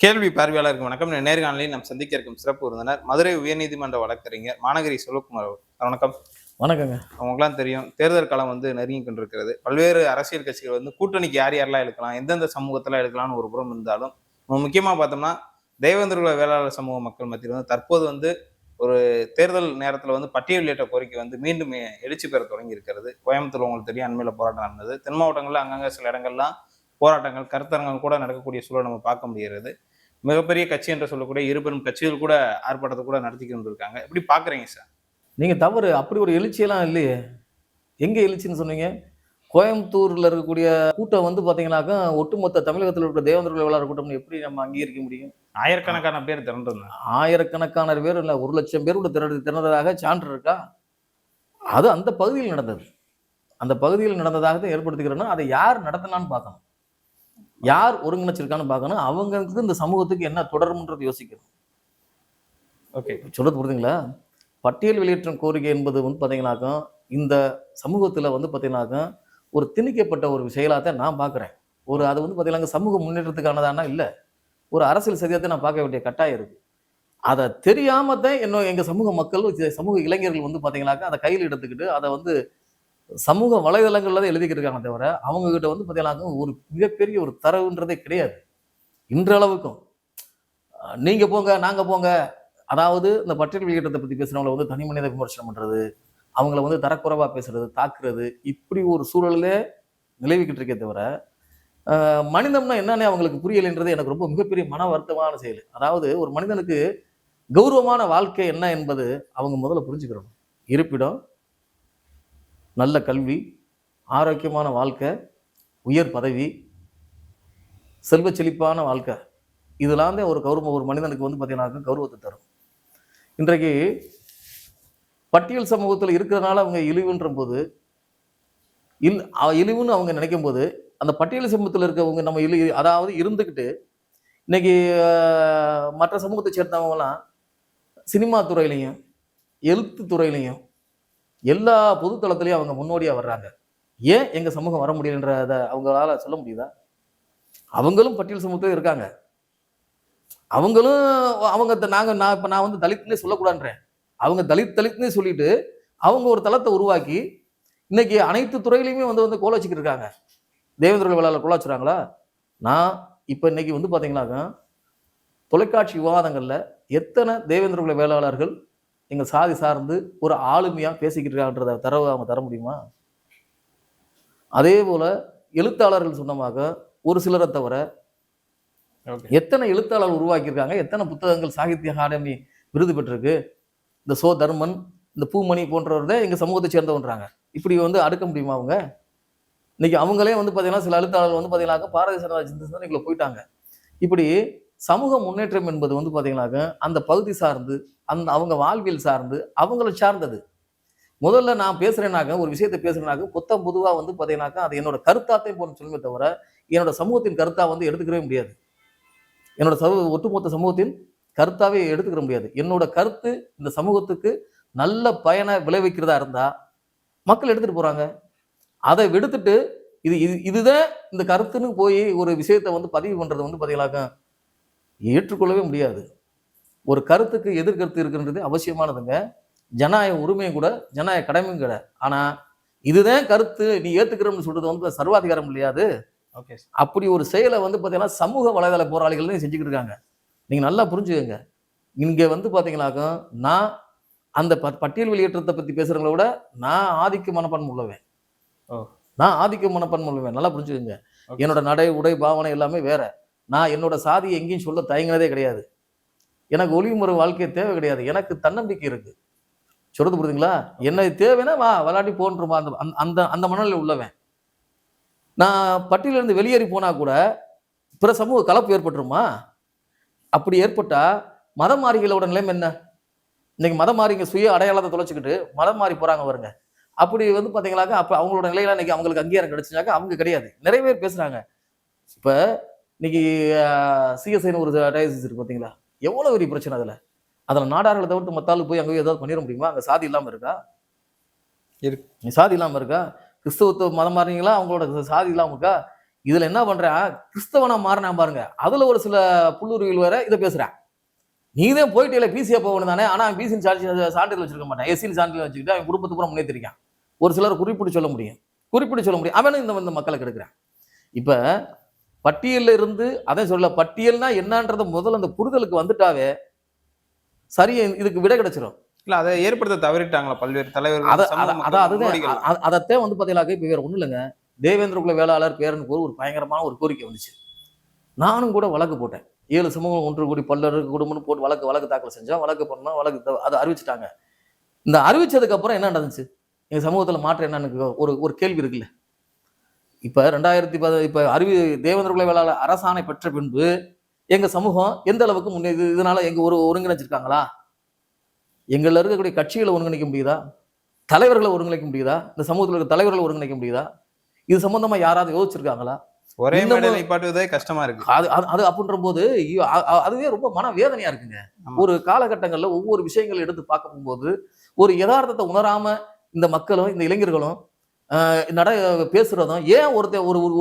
கேள்வி பார்வையாளருக்கு வணக்கம். நேர்காணலில் நாம் சந்திக்க இருக்கும் சிறப்பு விருந்தினர் மதுரை உயர்நீதிமன்ற வழக்கறிஞர் மாநகரி செல்வகுமார் அவர். வணக்கம். வணக்கங்க. அவங்களுக்குலாம் தெரியும், தேர்தல் காலம் நெருங்கி கொண்டிருக்கிறது. பல்வேறு அரசியல் கட்சிகள் கூட்டணிக்கு யார் யாரெல்லாம் எடுக்கலாம், எந்தெந்த சமூகத்தெல்லாம் எடுக்கலாம்னு ஒரு புறம் இருந்தாலும், முக்கியமா பார்த்தோம்னா தேவேந்திர குல வேளாளர் சமூக மக்கள் மத்தியில் தற்போது ஒரு தேர்தல் நேரத்தில் பட்டியலிட்ட கோரிக்கை மீண்டும் எழுச்சி பெற தொடங்கி இருக்கிறது. கோயம்புத்தூர் உங்களுக்கு தெரியும், அண்மையில் போராட்டம் நடந்தது. தென் மாவட்டங்களில் அங்கங்க சில இடங்கள்லாம் போராட்டங்கள், கருத்தரங்கள் கூட நடக்கக்கூடிய சூழல் நம்ம பார்க்க முடிகிறது. மிகப்பெரிய கட்சி என்று சொல்லக்கூடிய இருபெரும் கட்சிகள் கூட ஆர்ப்பாட்டத்தை கூட நடத்திக்கிட்டு இருக்காங்க. எப்படி பாக்குறீங்க சார்? நீங்க தவறு. அப்படி ஒரு எழுச்சியெல்லாம் இல்லையே. எங்க எழுச்சின்னு சொன்னீங்க? கோயம்புத்தூர்ல இருக்கக்கூடிய கூட்டம் பாத்தீங்கன்னாக்கா, ஒட்டுமொத்த தமிழகத்தில் இருக்கிற தேவேந்திர வேளாளர் கூட்டம் எப்படி நம்ம அங்கீகரிக்க முடியும்? ஆயிரக்கணக்கான பேர் திரண்டிருந்தாங்க. ஆயிரக்கணக்கான பேர் இல்ல, 1,00,000 பேர் கூட திரண்டதாக சான்று இருக்கா? அது அந்த பகுதியில் நடந்தது. அந்த பகுதியில் நடந்ததாக தான் ஏற்படுத்திக்கிறேன்னா, அதை யார் நடத்தினான்னு பார்க்கணும். யார் ஒருங்கிணைச்சிருக்கான்னு பார்க்கணும். அவங்களுக்கு இந்த சமூகத்துக்கு என்ன தொடரும்ன்றது யோசிக்கணும். ஓகே, சொல்றது புரியுதுங்களா? பட்டியல் வெளியேற்றம் கோரிக்கை என்பது பார்த்தீங்கன்னாக்கா, இந்த சமூகத்தில் பார்த்தீங்கன்னாக்கா, ஒரு திணிக்கப்பட்ட ஒரு செயலாக நான் பார்க்குறேன். அது பார்த்தீங்கன்னா சமூக முன்னேற்றத்துக்கானதானா இல்லை, ஒரு அரசியல் சதியத்தை நான் பார்க்க வேண்டிய கட்டாயம் இருக்கு. அதை தெரியாம தான் எங்கள் சமூக மக்கள், சமூக இளைஞர்கள் பார்த்தீங்கன்னாக்கா அதை கையில் எடுத்துக்கிட்டு அதை சமூக வலைதளங்கள்ல தான் எழுதிக்கிட்டு இருக்காங்க தவிர, அவங்க கிட்ட பார்த்தீங்கன்னா ஒரு மிகப்பெரிய ஒரு தரவுன்றதே கிடையாது இன்றளவுக்கும். நீங்க போங்க, நாங்க போங்க, அதாவது இந்த பட்டியல் வெளியேற்றத்தை பத்தி பேசுறவங்களை தனி மனித விமர்சனம் பண்றது, அவங்கள தரக்குறைவா பேசுறது, தாக்குறது, இப்படி ஒரு சூழலே நிலவிக்கிட்டு இருக்கே தவிர, மனிதம்னா என்னன்னே அவங்களுக்கு புரியலைன்றது எனக்கு ரொம்ப மிகப்பெரிய மன வருத்தமான செயல். அதாவது ஒரு மனிதனுக்கு கௌரவமான வாழ்க்கை என்ன என்பது அவங்க முதல்ல புரிஞ்சுக்கிறணும். இருப்பிடம், நல்ல கல்வி, ஆரோக்கியமான வாழ்க்கை, உயர் பதவி, செல்வ செழிப்பான வாழ்க்கை, இதெல்லாம் தான் ஒரு மனிதனுக்கு பார்த்தீங்கன்னா கௌரவத்தை தரும். இன்றைக்கு பட்டியல் சமூகத்தில் இருக்கிறதுனால அவங்க இழிவுன்ற போது, இழிவுன்னு அவங்க நினைக்கும் போது, அந்த பட்டியல் சமூகத்தில் இருக்கவங்க நம்ம அதாவது இருந்துக்கிட்டு இன்னைக்கு மற்ற சமூகத்தை சேர்ந்தவங்கலாம் சினிமா துறையிலையும் எழுத்து துறையிலையும் எல்லா பொதுத்தளத்திலையும் அவங்க முன்னோடியா வர்றாங்க. ஏன் எங்க சமூகம் வர முடியலன்றத அவங்களால சொல்ல முடியுதா? அவங்களும் பட்டியல் சமூகத்தில் இருக்காங்க. அவங்களும் நான் தலித்னே சொல்லக்கூடாதுன்றேன். அவங்க தலித்னே சொல்லிட்டு அவங்க ஒரு தளத்தை உருவாக்கி இன்னைக்கு அனைத்து துறையிலையுமே கோல வச்சுக்கிட்டு இருக்காங்க. தேவேந்திர வேளாளர் கோல வச்சுறாங்களா? நான் இப்ப இன்னைக்கு பாத்தீங்கன்னாக்கா, தொலைக்காட்சி விவாதங்கள்ல எத்தனை தேவேந்திர குல வேளாளர்கள் எங்க சாதி சார்ந்து ஒரு ஆளுமையா பேசிக்கிட்டு இருக்காங்கன்றத தரவு அவங்க தர முடியுமா? அதே போல எழுத்தாளர்கள் சொன்னமாக ஒரு சிலரை தவிர எத்தனை எழுத்தாளர்கள் உருவாக்கியிருக்காங்க, எத்தனை புத்தகங்கள் சாகித்ய அகாடமி விருது பெற்றிருக்கு. இந்த சோ தர்மன், இந்த பூமணி போன்றவர்கள் எங்க சமூகத்தை சேர்ந்தவன்றாங்க. இப்படி அடுக்க முடியுமா அவங்க? இன்னைக்கு அவங்களே பார்த்தீங்கன்னா சில எழுத்தாளர்கள் பார்த்தீங்கன்னாக்கா பாரதிய ஜனதா சிந்தனைக்குள்ள போயிட்டாங்க. இப்படி சமூக முன்னேற்றம் என்பது பார்த்தீங்கன்னாக்கா அந்த பகுதி சார்ந்து, அவங்க வாழ்வியல் சார்ந்து, அவங்கள சார்ந்தது. முதல்ல நான் பேசுறேனாக்க, ஒரு விஷயத்தை பேசுறேனாக்க, பொதுவா பார்த்தீங்கன்னாக்கா அது என்னோட கருத்தாத்தையும் போன சொல்லுமே தவிர, என்னோட சமூகத்தின் கருத்தா எடுத்துக்கவே முடியாது. என்னோட ஒட்டுமொத்த சமூகத்தின் கருத்தாவே எடுத்துக்கிற முடியாது. என்னோட கருத்து இந்த சமூகத்துக்கு நல்ல பயனை விளைவிக்கிறதா இருந்தா மக்கள் எடுத்துட்டு போறாங்க. அதை விடுத்துட்டு இதுதான் இந்த கருத்துன்னு போய் ஒரு விஷயத்தை பதிவு பண்றது பார்த்தீங்கன்னாக்கா ஏற்றுக்கொள்ளவே முடியாது. ஒரு கருத்துக்கு எதிர்கருத்து இருக்குன்றது அவசியமானதுங்க. ஜனநாயக உரிமையும் கூட, ஜனநாயக கடமையும் கூட. ஆனா இதுதான் கருத்து, நீ ஏத்துக்கிறோம்னு சொல்றது சர்வாதிகாரம் இல்லையாது. அப்படி ஒரு செயலை பார்த்தீங்கன்னா சமூக வலைதள போராளிகள் செஞ்சுக்கிட்டு இருக்காங்க. நீங்க நல்லா புரிஞ்சுக்கங்க. இங்க பார்த்தீங்கன்னாக்கா, நான் அந்த பட்டியல் வெளியேற்றத்தை பத்தி பேசுறவங்கள விட நான் ஆதிக்க மனப்பான்மை உள்ளவன். நல்லா புரிஞ்சுக்கங்க. என்னோட நடை, உடை, பாவனை எல்லாமே வேற. நான் என்னோட சாதியை எங்கேயும் சொல்ல தயங்கினதே கிடையாது. எனக்கு ஒளிமுறை வாழ்க்கை தேவை கிடையாது. எனக்கு தன்னம்பிக்கை இருக்கு. சொல்றது புரியுதுங்களா? என்ன தேவைன்னா வா விளையாடி போன்றமா அந்த அந்த மனநிலை உள்ளவன். நான் பட்டியலிருந்து வெளியேறி போனா கூட பிற சமூக கலப்பு ஏற்பட்டுருமா? அப்படி ஏற்பட்டா மதம் மாறிகளோட நிலைமை என்ன? இன்னைக்கு மதம் மாறிங்க சுய அடையாளத்தை தொலைச்சிக்கிட்டு மதம் மாறி போறாங்க பாருங்க. அப்படி பாத்தீங்கன்னாக்கா அப்ப அவங்களோட நிலையில இன்னைக்கு அவங்களுக்கு அங்கீகாரம் கிடைச்சுனாக்கா அவங்க கிடையாது. நிறைய பேர் பேசுறாங்க. இப்ப இன்னைக்கு சிஎஸ்ஐன்னு ஒரு டயசிஸ் இருக்கு பாத்தீங்களா? எவ்வளவு பெரிய பிரச்சனை அதுல. அதுல நாடார்களை தவிர்த்து மத்தாலும் போய் அங்கே ஏதாவது பண்ணிட முடியுமா? அங்க சாதி இல்லாம இருக்கா? சாதி இல்லாம இருக்கா? கிறிஸ்தவத்தை மதம் மாறிங்களா அவங்களோட சாதி இல்லாம இருக்கா? இதுல என்ன பண்றான், கிறிஸ்தவனா மாறினா பாருங்க, அதுல ஒரு சில புல்லுருவிகள் வேற இதை பேசுறான். நீதான் போயிட்டு இல்லை பிசியா போகணும் தானே, ஆனா பிசின்னு சான்றிதழ் வச்சிருக்க மாட்டான், எஸ்சின்னு சான்றிதழ் வச்சுக்கிட்டு அவன் குடும்பத்துக்கு பூரா முன்னேற்றிருக்கான். ஒரு சிலர் குறிப்பிட்டு சொல்ல முடியும், அவனும் இந்த மக்களை கெடுக்கிறான். இப்ப பட்டியல்ல இருந்து அதான் சொல்ல, பட்டியல்னா என்னன்றத முதல்ல அந்த புரிதலுக்கு வந்துட்டாவே சரியா இதுக்கு விடை கிடைச்சிடும். இல்ல அதை ஏற்படுத்த தவறிட்டாங்களா பல்வேறு தலைவர்கள், அதத்தான் வந்து பாத்தீங்கன்னாக்க இப்ப வேற ஒண்ணு இல்லைங்க. தேவேந்திர குல வேளாளர் பேரனுக்கு ஒரு பயங்கரமான ஒரு கோரிக்கை வந்துச்சு. நானும் கூட வழக்கு போட்டேன். 7 சமூகம் ஒன்று கூடி பல்லருக்கு குடும்பம்னு போட்டு வழக்கு தாக்கல் செஞ்சோம். வழக்கு பண்ணோம், அதை அறிவிச்சிட்டாங்க. இந்த அறிவிச்சதுக்கு அப்புறம் என்ன நடந்துச்சு, எங்க சமூகத்துல மாற்றம் என்னன்னு ஒரு கேள்வி இருக்குல்ல. இப்ப 2010 இப்ப தேவேந்திர குல வேளாளர் அரசாணை பெற்ற பின்பு எங்க சமூகம் எந்த அளவுக்கு முன்னே இதனால எங்க ஒருங்கிணைச்சிருக்காங்களா? எங்கள்ல இருக்கக்கூடிய கட்சிகளை ஒருங்கிணைக்க முடியுதா? தலைவர்களை ஒருங்கிணைக்க முடியுதா? இந்த சமூகத்தில் இருக்க தலைவர்களை ஒருங்கிணைக்க முடியுதா? இது சம்பந்தமா யாராவது யோசிச்சிருக்காங்களா? ஒரே மேடையில் நிப்பாட்டுவதே கஷ்டமா இருக்கு. அது அப்படின்ற போது அதுவே ரொம்ப மன வேதனையா இருக்குங்க. ஒரு காலகட்டங்கள்ல ஒவ்வொரு விஷயங்களை எடுத்து பார்க்க போகும்போது ஒரு யதார்த்தத்தை உணராம இந்த மக்களும் இந்த இளைஞர்களும் பேசுறதும், ஏன்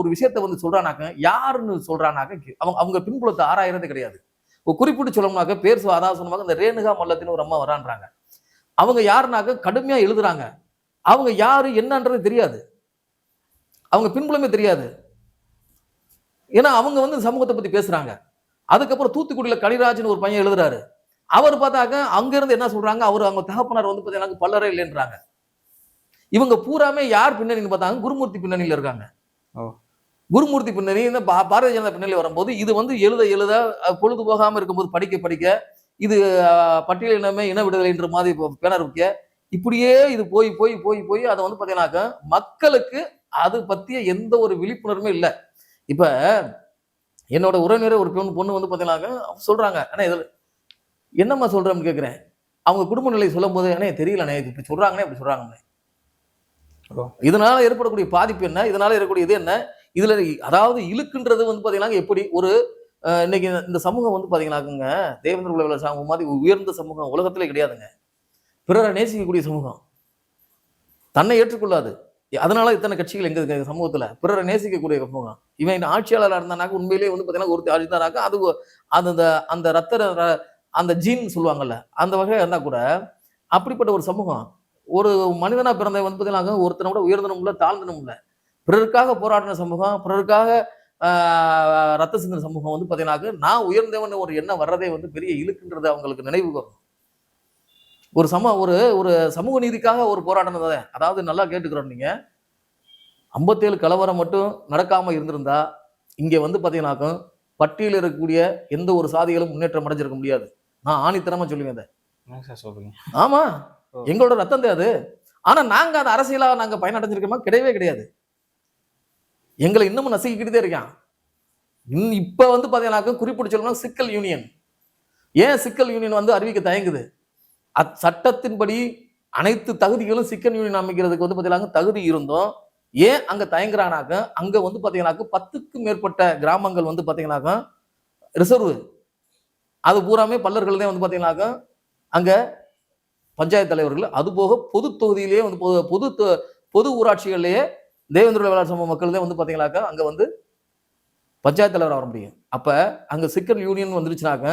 ஒரு விஷயத்த வந்து சொல்றானாக்க, யாருன்னு சொல்றானாக்க அவங்க பின்புலத்தை ஆராயறதே கிடையாது. குறிப்பிட்டு சொல்லணும்னாக்க பேர் அதாவது சொன்னாங்க, இந்த ரேணுகா மல்லத்தின்னு ஒரு அம்மா வரான்றாங்க. அவங்க யாருனாக்க கடுமையா எழுதுறாங்க. அவங்க யாரு என்னன்றது தெரியாது, அவங்க பின்புலமே தெரியாது. ஏன்னா அவங்க வந்து சமூகத்தை பத்தி பேசுறாங்க. அதுக்கப்புறம் தூத்துக்குடியில கலிராஜ்னு ஒரு பையன் எழுதுறாரு. அவர் பார்த்தாக்க அங்க இருந்து என்ன சொல்றாங்க, அவங்க தகப்பனார் வந்து பாத்தீங்கன்னா பல்லரே இல்லைன்றாங்க. இவங்க பூராமே யார் பின்னணின்னு பார்த்தாங்க, குருமூர்த்தி பின்னணியில இருக்காங்க. குருமூர்த்தி பின்னணி இந்த பாரதிய ஜனதா பின்னணி வரும்போது இது வந்து எழுத பொழுது போகாம இருக்கும்போது படிக்க இது பட்டியல் இனமே இன விடுதலைன்ற மாதிரி பேனர் வைக்க, இப்படியே இது போய் அதை வந்து பாத்தீங்கன்னாக்க மக்களுக்கு அது பத்திய எந்த ஒரு விழிப்புணர்வுமே இல்லை. இப்ப என்னோட உறவினரே ஒரு பொண்ணு வந்து பாத்தீங்கன்னாக்க சொல்றாங்க, அண்ணா இதுல என்னம்மா சொல்றேன்னு கேட்கிறேன். அவங்க குடும்ப நிலை சொல்லும் போது, அண்ணே தெரியலண்ணே இப்படி சொல்றாங்கன்னே இப்படி சொல்றாங்கண்ணே. இதனால ஏற்படக்கூடிய பாதிப்பு என்ன, இதனால இருக்கக்கூடிய இது என்ன, இதுல அதாவது இழுக்குன்றது வந்து பாத்தீங்கன்னா எப்படி ஒரு இன்னைக்கு இந்த சமூகம் வந்து பாத்தீங்கன்னாக்குங்க, தேவேந்திர குல வேளாளர் சமூகம் மாதிரி உயர்ந்த சமூகம் உலகத்திலே கிடையாதுங்க. பிறரை நேசிக்கக்கூடிய சமூகம், தன்னை ஏற்றுக்கொள்ளாது. அதனால இத்தனை கட்சிகள் எங்க சமூகத்துல பிறரை நேசிக்கக்கூடிய சமூகம். இவன் ஆட்சியாளராக இருந்தானாக்க உண்மையிலேயே வந்து பாத்தீங்கன்னா ஒரு ஆட்சி தானாக்க அது அந்த ரத்த அந்த ஜீன் சொல்லுவாங்கல்ல, அந்த வகை இருந்தா கூட அப்படிப்பட்ட ஒரு சமூகம். ஒரு மனிதனா பிறந்த வந்து பாத்தீங்கன்னா ஒருத்தனை கூட உயர்ந்தனும் இல்லை தாழ்ந்தனும் இல்லை, பிறருக்காக போராடின சமூகம், பிறருக்காக ரத்த சிந்தின சமூகம் வந்து பாத்தீங்கன்னா நான் உயர்ந்தவன் ஒரு எண்ணம் வர்றதே வந்து பெரிய இழுக்குன்றது அவங்களுக்கு நினைவு வரும். ஒரு ஒரு சமூக நீதிக்காக ஒரு போராட்டம் தான். அதாவது நல்லா கேட்டுக்கிறோம், நீங்க 57 கலவரம் மட்டும் நடக்காம இருந்திருந்தா இங்க வந்து பாத்தீங்கன்னாக்க பட்டியலில் இருக்கக்கூடிய எந்த ஒரு சாதிகளும் முன்னேற்றம் அடைஞ்சிருக்க முடியாது. நான் ஆணித்தரமா சொல்லுவேன். ஆமா, எங்களோட ரத்தம் தான் அது. ஆனா நாங்க அந்த அரசியலா நாங்க பயனடைஞ்சிருக்கோமா? கிடையவே கிடையாது. எங்களை இன்னமும் நசுக்கிக்கிட்டே இருக்கான். இப்ப வந்து பாத்தீங்கன்னாக்க குறிப்பிட்டு சொல்லணும், சிக்கல் யூனியன். ஏன் சிக்கல் யூனியன் வந்து அறிவிக்க தயங்குது? சட்டத்தின்படி அனைத்து தகுதிகளும் சிக்கல் யூனியன் அமைக்கிறதுக்கு வந்து பாத்தீங்கன்னா தகுதி இருந்தோம். ஏன் அங்க தயங்குறானாக்க, அங்க வந்து பாத்தீங்கன்னாக்க 10க்கும் மேற்பட்ட கிராமங்கள் வந்து பாத்தீங்கன்னாக்க ரிசர்வ், அது பூராமே பல்லர்கள் தான் வந்து பாத்தீங்கன்னாக்க அங்க பஞ்சாயத்து தலைவர்கள், அது போக பொது தொகுதியிலேயே வந்து பொது ஊராட்சிகள்லயே தேவேந்திர வேளாளர் சமூக மக்கள் தான் வந்து பாத்தீங்கன்னாக்க அங்க வந்து பஞ்சாயத்து தலைவர் வர முடியும். அப்ப அங்க சிக்கல் யூனியன் வந்துருச்சுனாக்க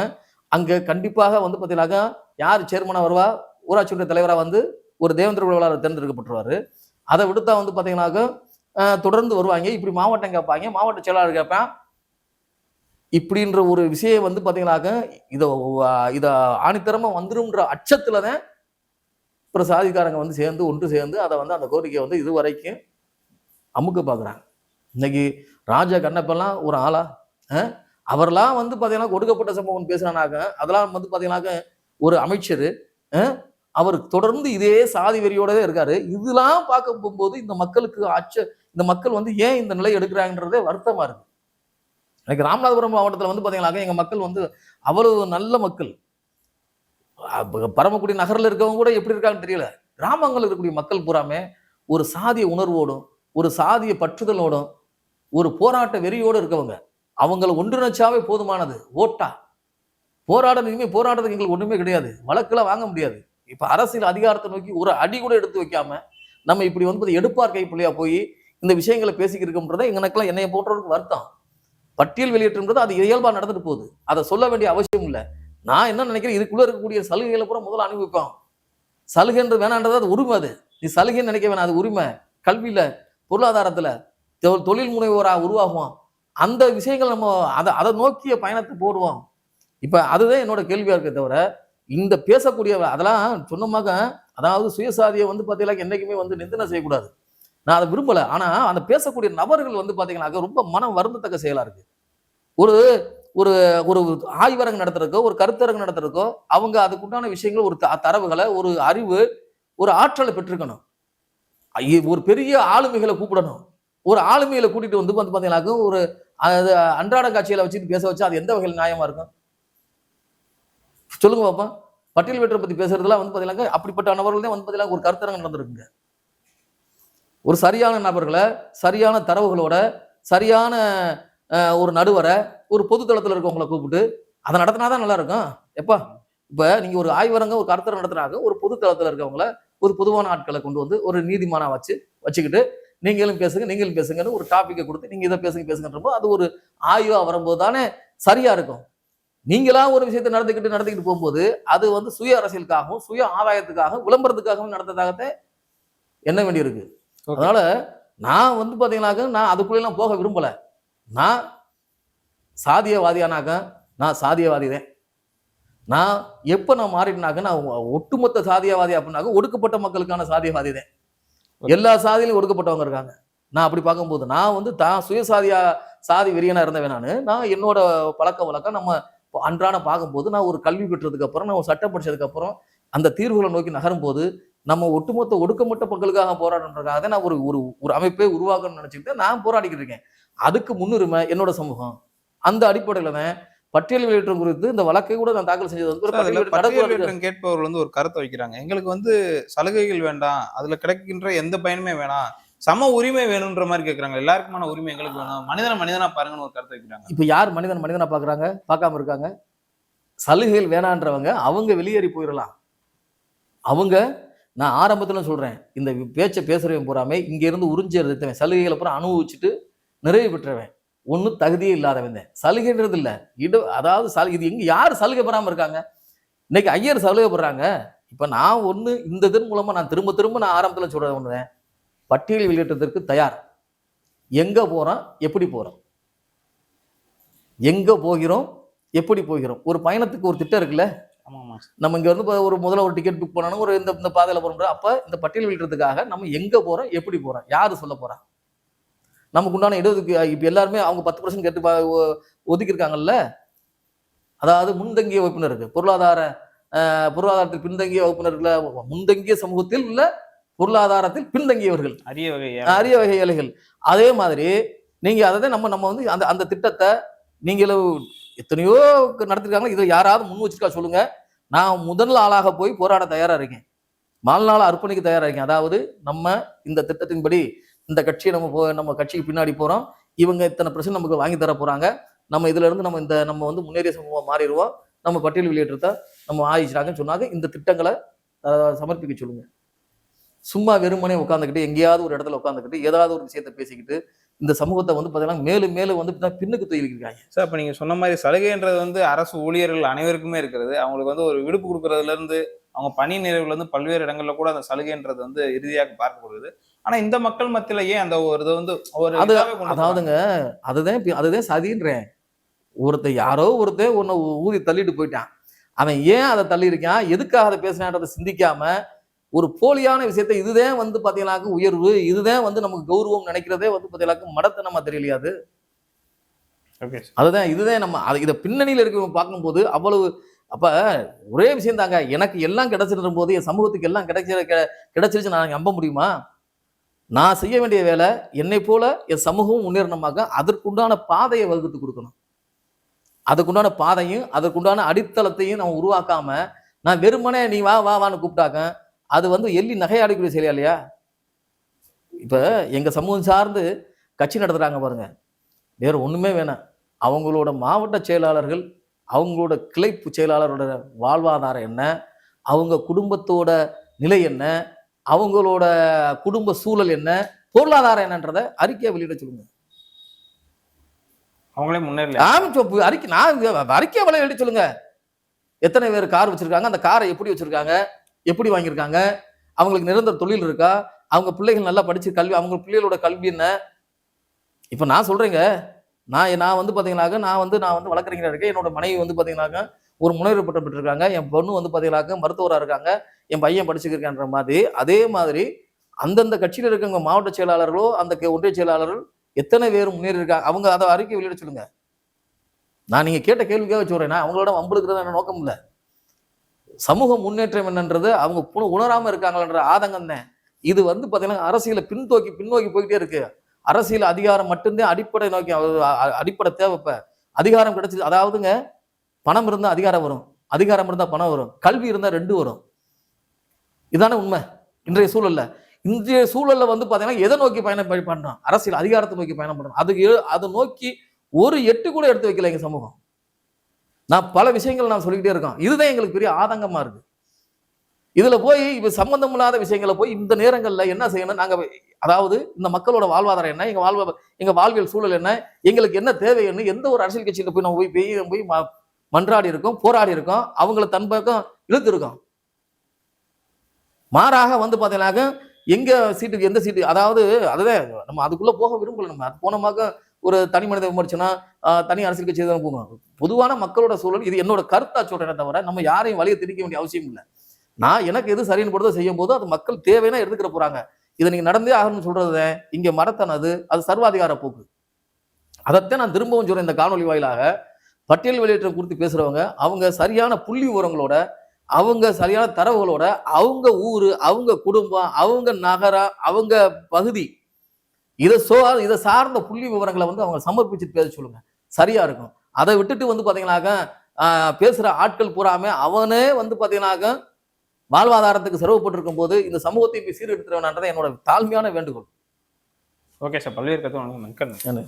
அங்க கண்டிப்பாக வந்து பாத்தீங்கன்னாக்க யார் சேர்மனா வருவா, ஊராட்சியுடைய தலைவரா வந்து ஒரு தேவேந்திர வேளாளர் தேர்ந்தெடுக்கப்பட்டுருவாரு. அதை விடுத்தா வந்து பாத்தீங்கன்னாக்க தொடர்ந்து வருவாங்க. இப்படி மாவட்டம் கேட்பாங்க, மாவட்ட செயலாளர் கேட்பான். இப்படின்ற ஒரு விஷயம் வந்து பாத்தீங்கன்னாக்க இத ஆணித்தரமா வந்துரும்ன்ற அச்சத்துலதான் அப்புறம் சாதிக்காரங்க வந்து ஒன்று சேர்ந்து அதை வந்து அந்த கோரிக்கையை வந்து இதுவரைக்கும் அமுக்க பாக்குறாங்க. இன்னைக்கு ராஜா கண்ணப்பெல்லாம் ஒரு ஆளா? அவரெல்லாம் வந்து பாத்தீங்கன்னா ஒடுக்கப்பட்ட சமூகம் பேசுறானாக்க, அதெல்லாம் வந்து பாத்தீங்கன்னாக்க ஒரு அமைச்சர், அவர் தொடர்ந்து இதே சாதி வெறியோடவே இருக்காரு. இதெல்லாம் பார்க்க போகும்போது இந்த மக்களுக்கு இந்த மக்கள் வந்து ஏன் இந்த நிலை எடுக்கிறாங்கன்றதே வருத்தமா இருக்கு. எனக்கு ராமநாதபுரம் மாவட்டத்தில் வந்து பாத்தீங்கன்னாக்க எங்க மக்கள் வந்து அவ்வளவு நல்ல மக்கள். பரமக்குடி நகர்ல இருக்கவங்க கூட எப்படி இருக்காங்கன்னு தெரியல. கிராமங்கள் இருக்கக்கூடிய மக்கள் பூராமே ஒரு சாதிய உணர்வோடும் ஒரு சாதிய பற்றுதலோடும் ஒரு போராட்ட வெறியோடு இருக்கவங்க. அவங்களை ஒன்றிணைச்சாவே போதுமானது. ஓட்டா இனிமே போராடுறதுக்கு எங்களுக்கு ஒண்ணுமே கிடையாது. வழக்குலாம் வாங்க முடியாது. இப்ப அரசியல் அதிகாரத்தை நோக்கி ஒரு அடி கூட எடுத்து வைக்காம நம்ம இப்படி வந்து எடுப்பார் கைப்பிள்ளையா போய் இந்த விஷயங்களை பேசிக்கிட்டு இருக்கோம்ன்றதை எங்களுக்கெல்லாம் என்னைய போன்றவருக்கு வருத்தம். பட்டியல் வெளியேற்றம்ன்றது அது இயல்பா நடந்துட்டு போகுது. அதை சொல்ல வேண்டிய அவசியம் இல்லை. நான் என்ன நினைக்கிறேன், இதுக்குள்ள இருக்கக்கூடிய சலுகைகளை பூரா முதல்ல அனுபவிப்போம். சலுகைன்றது வேணான்றது அது உரிமை. அது நீ சலுகைன்னு நினைக்க வேணாம், அது உரிமை. கல்வியில, பொருளாதாரத்துல, தொழில் முனைவோரா உருவாகுவோம். அந்த விஷயங்கள் நம்ம அதை நோக்கிய பயணத்தை போடுவோம். இப்ப அதுதான் என்னோட கேள்வியா இருக்கே தவிர, இந்த பேசக்கூடிய அதெல்லாம் சொன்னமாக, அதாவது சுயசாதியை வந்து பாத்தீங்கன்னா என்னைக்குமே வந்து நிந்தனை செய்யக்கூடாது. நான் அதை விரும்பல. ஆனா அந்த பேசக்கூடிய நபர்கள் வந்து பாத்தீங்கன்னா ரொம்ப மனம் வருந்தத்தக்க செயலா இருக்கு. ஒரு ஒரு ஒரு ஆய்வரங்கு நடத்துறதுக்கோ, ஒரு கருத்தரங்கு நடத்துறதுக்கோ, அவங்க அதுக்குண்டான விஷயங்கள், ஒரு தரவுகளை, ஒரு அறிவு, ஒரு ஆற்றலை பெற்றிருக்கணும். ஒரு பெரிய ஆளுமைகளை கூப்பிடணும். ஒரு ஆளுமைகளை கூட்டிட்டு வந்து பாத்தீங்கன்னா ஒரு அன்றாட காட்சிகளை வச்சுட்டு பேச வச்சா அது எந்த வகையில் நியாயமா இருக்கும்? சொல்லுங்க பாப்பா. பட்டியல் வெற்ற பத்தி பேசுறதுலாம் வந்து பாத்தீங்கன்னா அப்படிப்பட்ட நபர்கள் தான் வந்து பாத்தீங்கன்னா ஒரு கருத்தரங்கு நடந்திருக்குங்க. ஒரு சரியான நபர்களை, சரியான தரவுகளோட, சரியான ஒரு நடுவரை, ஒரு பொது தளத்துல இருக்கவங்களை கூப்பிட்டு அதை நடத்தினாதான் நல்லா இருக்கும். எப்பா இப்ப நீங்க ஒரு ஆய்வரங்க, ஒரு கருத்தரங்கு நடத்துறாங்க, ஒரு பொது தளத்துல இருக்கவங்கள, ஒரு பொதுவான ஆட்களை கொண்டு வந்து ஒரு நீதிமானா வச்சுக்கிட்டு நீங்களும் பேசுங்கன்னு ஒரு டாபிக்கை கொடுத்து நீங்க இதை பேசுங்கன்றப்போ அது ஒரு ஆய்வா வரும்போது தானே சரியா இருக்கும். நீங்களா ஒரு விஷயத்தை நடத்திக்கிட்டு போகும்போது அது வந்து சுய அரசியலுக்காகவும், சுய ஆதாயத்துக்காகவும், விளம்பரத்துக்காகவும் நடந்ததாகத்தான் என்ன வேண்டியிருக்கு. அதனால நான் வந்து பாத்தீங்கன்னாக்க நான் அதுக்குள்ளெல்லாம் போக விரும்பல. நான் சாதியவாதியானாக்க நான் சாதியவாதிதான். நான் எப்ப நான் மாறிட்டேனாக்க நான் ஒட்டுமொத்த சாதியவாதி அப்படின்னாக்க ஒடுக்கப்பட்ட மக்களுக்கான சாதியவாதி தான். எல்லா சாதியிலும் ஒடுக்கப்பட்டவங்க இருக்காங்க. நான் அப்படி பார்க்கும்போது நான் வந்து சுயசாதியா சாதி வெறியனா இருந்தவன். நான் என்னோட பழக்க வழக்கம் நம்ம அன்றாட பார்க்கும்போது, நான் ஒரு கல்வி பெற்றதுக்கு அப்புறம், நான் ஒரு சட்டம் படிச்சதுக்கு அப்புறம் அந்த தீர்வுகளை நோக்கி நகரும் போது, நம்ம ஒட்டுமொத்த ஒடுக்கப்பட்ட மக்களுக்காக போராடுறதுக்காக தான் நான் ஒரு ஒரு அமைப்பை உருவாக்கணும்னு நினைச்சுட்டு நான் போராடிக்கிட்டு இருக்கேன். அதுக்கு முன்னுரிமை என்னோட சமூகம். அந்த அடிப்படையில தான் பட்டியல் வெளியேற்றம் குறித்து இந்த வழக்கை கூட நான் தாக்கல் செஞ்சது வந்து பட்டியல் வெளியேற்றம் கேட்பவர்கள் வந்து ஒரு கருத்தை வைக்கிறாங்க. எங்களுக்கு வந்து சலுகைகள் வேண்டாம், அதுல கிடைக்கின்ற எந்த பயனுமே வேணாம், சம உரிமை வேணும்ன்ற மாதிரி கேட்கறாங்க. எல்லாருக்குமான உரிமை எங்களுக்கு வேணும், மனிதனா பாருங்கன்னு ஒரு கருத்தை வைக்கிறாங்க. இப்ப யார் மனிதனா பாக்குறாங்க, பார்க்காம இருக்காங்க? சலுகைகள் வேணான்றவங்க அவங்க வெளியேறி போயிடலாம். அவங்க, நான் ஆரம்பத்துல சொல்றேன், இந்த பேச்சை பேசுறவன் பூராமே இங்க இருந்து உறிஞ்சி எடுத்தவன், சலுகைகளை பூரா அனுபவிச்சுட்டு நிறைவு பெற்றவன், ஒன்னும் தகுதியே இல்லாதவன். சலுகைன்றது இல்ல, அதாவது இது எங்க யார் சலுகை பெறாம இருக்காங்க? இன்னைக்கு ஐயர் சலுகை பெறாங்க. இப்ப நான் இந்த இதன் மூலமா நான் திரும்ப நான் ஆரம்பத்துல சொல்றேன் ஒண்ணு, பட்டியல் வெளியேற்றத்திற்கு தயார். எங்க போறோம், எப்படி போறோம், எங்க போகிறோம், எப்படி போகிறோம்? ஒரு பயணத்துக்கு ஒரு திட்டம் இருக்குல்ல. நம்ம இங்க வந்து முதல்ல ஒரு டிக்கெட் புக் பண்ணணும், ஒரு இந்த பாதையில போறோம். அப்ப இந்த பட்டியல் வெளியிடுறதுக்காக நம்ம எங்க போறோம், எப்படி போறோம், யாரு சொல்ல போறா? நமக்கு உண்டான இடத்துக்கு இப்ப எல்லாருமே அவங்க 10% கேட்டு ஒதுக்கி இருக்காங்கல்ல. அதாவது முன்தங்கிய வகுப்பினருக்கு, பொருளாதாரத்தில் பின்தங்கிய வகுப்பினர்கள, முன்தங்கிய சமூகத்தில் உள்ள பொருளாதாரத்தில் பின்தங்கியவர்கள், அரிய வகை ஏழைகள். அதே மாதிரி நீங்க அதை நம்ம வந்து அந்த திட்டத்தை நீங்களும் எத்தனையோ நடத்திருக்காங்க. இதுல யாராவது முன் வச்சுக்கா சொல்லுங்க. நான் முதல் ஆளாக போய் போராட தயாரா இருக்கேன், வாழ்நாள் அர்ப்பணிக்க தயாரா இருக்கேன். அதாவது நம்ம இந்த திட்டத்தின்படி இந்த கட்சியை நம்ம கட்சிக்கு பின்னாடி போறோம், இவங்க இத்தனை % நமக்கு வாங்கி தர போறாங்க, நம்ம இதுல இருந்து நம்ம வந்து முன்னேறிய சமூகமா மாறிடுவோம், நம்ம பட்டியல் வெளியேற்றத்தை நம்ம ஆயிடுச்சாங்கன்னு சொன்னாங்க. இந்த திட்டங்களை சமர்ப்பிக்க சொல்லுங்க. சும்மா வெறுமனே உட்காந்துக்கிட்டு எங்கேயாவது ஒரு இடத்துல உட்காந்துக்கிட்டு ஏதாவது ஒரு விஷயத்த பேசிக்கிட்டு இந்த சமூகத்தை வந்து பார்த்தீங்கன்னா மேலும் மேலும் வந்து பின்னுக்கு தூக்கிருக்காங்க. சார், இப்போ நீங்க சொன்ன மாதிரி சலுகைன்றது வந்து அரசு ஊழியர்கள் அனைவருக்குமே இருக்கிறது. அவங்களுக்கு வந்து ஒரு விடுப்பு கொடுக்கறதுல இருந்து அவங்க பணி நிறைவுல இருந்து பல்வேறு இடங்கள்ல கூட அந்த சலுகைன்றது வந்து இறுதியாக பார்க்கப்படுது. ஆனா இந்த மக்கள் மத்தியில ஏன் அந்த ஒரு இது வந்து ஒரு அதாவதுங்க, அதுதான் சதின்றேன். யாரோ ஒருத்தன் உன்னை ஊதி தள்ளிட்டு போயிட்டான். அவன் ஏன் அதை தள்ளி இருக்கான், எதுக்காக அதை பேசினான்றதை சிந்திக்காம ஒரு போலியான விஷயத்தை, இதுதான் வந்து பாத்தீங்கன்னாக்க உயர்வு, இதுதான் வந்து நமக்கு கௌரவம் நினைக்கிறதே வந்து பாத்தீங்கன்னாக்க மடத்தனமா தெரியலையாது. அதுதான் இதுதான் நம்ம இதை பின்னணியில இருக்கிறவங்க பார்க்கும்போது அவ்வளவு. அப்ப ஒரே விஷயம் தாங்க, எனக்கு எல்லாம் கிடைச்சிருந்த போது என் சமூகத்துக்கு எல்லாம் கிடைச்சிருச்சு நான் நம்ப முடியுமா? நான் செய்ய வேண்டிய வேலை, என்னை போல என் சமூகமும் முன்னேறணுமாக அதற்குண்டான பாதையை வகுத்து கொடுக்கணும். அதுக்குண்டான பாதையும் அதற்குண்டான அடித்தளத்தையும் நம்ம உருவாக்காம நான் வெறுமனே நீ வான்னு கூப்பிட்டாக்க அது வந்து எள்ளி நகையாடக்கூடிய செயலியா இல்லையா? இப்ப எங்க சமூகம் சார்ந்து கட்சி நடத்துறாங்க பாருங்க, வேற ஒண்ணுமே வேணாம். அவங்களோட மாவட்ட செயலாளர்கள், அவங்களோட கிளை செயலாளரோட வாழ்வாதாரம் என்ன, அவங்க குடும்பத்தோட நிலை என்ன, அவங்களோட குடும்ப சூழல் என்ன, பொருளாதாரம் என்னன்றதை அறிக்கையை வெளியிட சொல்லுங்க. அவங்களே முன்னேறல. அறிக்கை நான் அறிக்கையை வெளியிட சொல்லுங்க. எத்தனை பேர் கார் வச்சிருக்காங்க, அந்த காரை எப்படி வச்சிருக்காங்க, எப்படி வாங்கியிருக்காங்க, அவங்களுக்கு நிரந்தர தொழில் இருக்கா, அவங்க பிள்ளைகள் நல்லா படிச்சு கல்வி, அவங்க பிள்ளைகளோட கல்வி என்ன. இப்ப நான் சொல்றேங்க, நான் வந்து பாத்தீங்கன்னாக்க நான் வந்து வழக்கறிஞரா இருக்கேன். என்னோட மனைவி வந்து பாத்தீங்கன்னாக்க ஒரு முனைவர் பட்டம் பெற்றிருக்காங்க. என் பொண்ணு வந்து பாத்தீங்கன்னாக்க மருத்துவரா இருக்காங்க. என் பையன் படிச்சுக்கிருக்கான்ற மாதிரி, அதே மாதிரி அந்தந்த கட்சியில இருக்கவங்க மாவட்ட செயலாளர்களோ அந்த ஒன்றிய செயலாளர்கள் எத்தனை பேர் முன்னேறி இருக்காங்க, அவங்க அதை அறிக்கை வெளியிட சொல்லுங்க. நான் நீங்க கேட்ட கேள்விக்காக சொல்றேன். அவங்களோட வம்புழுக்கிறது என்ன நோக்கம் இல்லை. சமூக முன்னேற்றம் என்னன்றது அவங்க உணராம இருக்காங்கன்ற ஆதங்கம் தான். இது வந்து பாத்தீங்கன்னா அரசியலை பின்னோக்கி போயிட்டே இருக்கு. அரசியல் அதிகாரம் மட்டும்தான் அடிப்படை நோக்கி அடிப்படை தேவை. இப்ப அதிகாரம் கிடைச்சது, அதாவதுங்க பணம் இருந்தா அதிகாரம் வரும், அதிகாரம் இருந்தா பணம் வரும், கல்வி இருந்தா 2 வரும். இதானே உண்மை இன்றைய சூழல்ல. இன்றைய சூழல்ல வந்து பாத்தீங்கன்னா எதை நோக்கி பயணம் பண்ணணும்? அரசியல் அதிகாரத்தை நோக்கி பயணம் பண்ணணும். அதை நோக்கி ஒரு எட்டு கூட எடுத்து வைக்கல எங்க சமூகம். நான் பல விஷயங்கள் நான் சொல்லிக்கிட்டே இருக்கோம். இதுதான் எங்களுக்கு பெரிய ஆதங்கமா இருக்கு. இதுல போய் இப்ப சம்பந்தம் இல்லாத விஷயங்களை போய் இந்த நேரங்கள்ல என்ன செய்யணும், நாங்க அதாவது இந்த மக்களோட வாழ்வாதாரம் என்ன, எங்க வாழ்வியல் சூழல் என்ன, எங்களுக்கு என்ன தேவைன்னு எந்த ஒரு அரசியல் கட்சியில போய் நம்ம போய் மன்றாடி இருக்கோம், போராடி இருக்கோம், அவங்கள தன் பக்கம் இழுத்து இருக்கோம். மாறாக வந்து பாத்தீங்கன்னாக்க எங்க சீட்டுக்கு எந்த சீட்டு, அதாவது அதுதான் நம்ம அதுக்குள்ள போக விரும்பல. நம்ம அது போனமாக்க ஒரு தனி மனித விமர்சனா தனி அரசியல் கட்சி தான் போகணும். பொதுவான மக்களோட சூழல் இது. என்னோட கருத்தா சொல்றேன் தவிர நம்ம யாரையும் வழியை திணிக்க வேண்டிய அவசியம் இல்லை. நான் எனக்கு எது சரின்னு படுதோ செய்யும் போது அது மக்கள் தேவைன்னா எடுத்துக்கிற போறாங்க. இதை நீங்க நடந்தே ஆகணும்னு சொல்றது இங்க மரத்தானது, அது சர்வாதிகார போக்கு. அதைத்தான் நான் திரும்பவும் சொல்றேன். இந்த காணொலி வாயிலாக பட்டியல் வெளியேற்றம் குறித்து பேசுறவங்க அவங்க சரியான புள்ளி விவரங்களோட, அவங்க சரியான தரவுகளோட, அவங்க ஊரு, அவங்க குடும்பம், அவங்க நகரம், அவங்க பகுதி, இதை சார்ந்த புள்ளி விவரங்களை வந்து அவங்க சமர்ப்பிச்சுட்டு பேச சொல்லுங்க, சரியா இருக்கும். அதை விட்டுட்டு வந்து பாத்தீங்கன்னாக்க பேசுற ஆட்கள் பூராமே அவனே வந்து பாத்தீங்கன்னாக்க வாழ்வாதாரத்துக்கு சிரமப்பட்டிருக்கும் போது இந்த சமூகத்தை போய் சீர்கெடுத்துறவன்றதை என்னோட தாழ்மையான வேண்டுகோள். ஓகே சார், பல்வேறு கருத்து